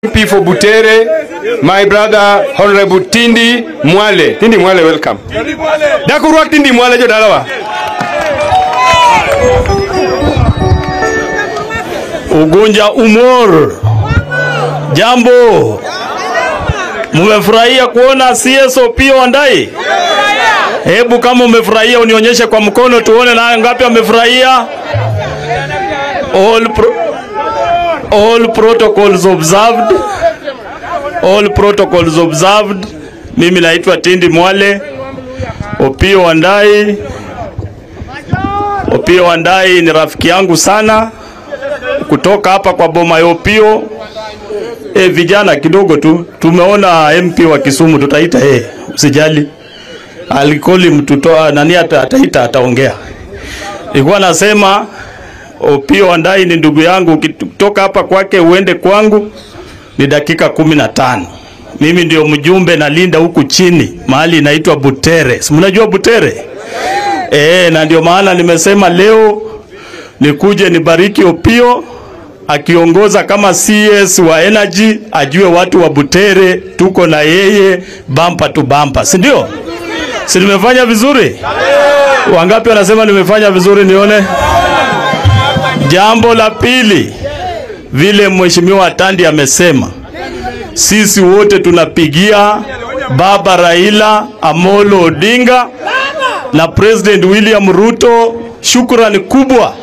MP for Butere, my brother Honorable Tindi Mwale. Tindi Mwale, welcome. Dakurwa Tindi Mwale jo dalawa. Ugunja Umor. Jambo. Mumefurahia kuona CSOP Wandai? Hebu kama umefurahia unionyeshe kwa mkono tuone na ngapi wamefurahia. All protocols observed. All protocols observed. Mimi naitwa Tindi Mwale. Opiyo Wandai. Opiyo Wandai ni rafiki yangu sana. Kutoka hapa kwa boma ya Opiyo. Vijana kidogo tu tumeona MP wa Kisumu, tutaita usijali. Alikoli mtutoa nani ataongea. Nilikuwa nasema Opiyo Wandai ni ndugu yangu, ukitoka hapa kwake uende kwangu ni dakika 15. Mimi ndio mjumbe na linda huku chini mahali inaitwa Butere. Si mnajua Butere? Na ndio maana nimesema leo nikuje nibariki Opiyo akiongoza kama CS wa energy, ajue watu wa Butere tuko na yeye bumper to bumper. Si ndio? Si nimefanya vizuri? Wangapi wanasema nimefanya vizuri nione? Jambo la pili, vile Mheshimiwa Tandi amesema, sisi wote tunapigia Baba Raila Amolo Odinga na President William Ruto shukrani kubwa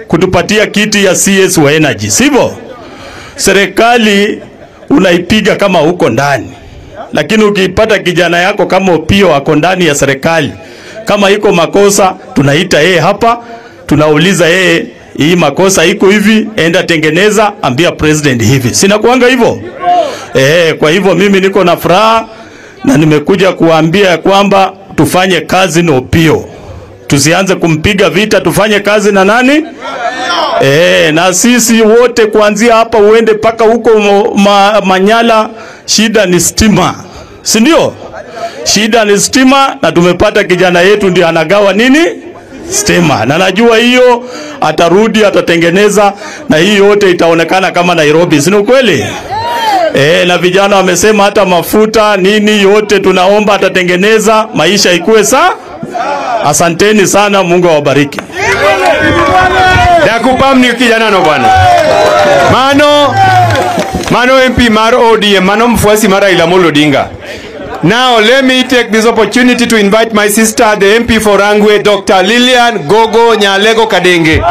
kutupatia kiti ya CS wa energy. Sivyo? Serikali unaipiga kama huko ndani. Lakini ukipata kijana yako kama Opiyo ako ndani ya serikali, kama iko makosa tunaita hapa, tunauliza hii makosa iko hivi, enda tengeneza, ambia president hivi. Sina kuanga hivyo? Kwa hivyo mimi niko na furaha na nimekuja kuambia kwamba tufanye kazi na Opiyo. Tusianze kumpiga vita, tufanye kazi na nani? Na sisi wote kuanzia hapa uende paka huko Manyala, shida ni stima. Si ndio? Shida ni stima, na tumepata kijana yetu ndiye anagawa nini? Stima. Na najua hiyo atarudi atatengeneza, na hii yote itaonekana kama Nairobi. Si kweli? Na vijana wamesema hata mafuta nini yote tunaomba atatengeneza, maisha ikuwe sawa. Asanteni sana, Mungu awabariki. Dakupam ni kijana no bwana. Mano MP mar ODM, mano mfuasi mara Raila Amolo Odinga. Now let me take this opportunity to invite my sister, the MP for Rangwe, Dr. Lilian Gogo Nyalego Kadenge.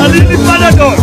Alini Panadol.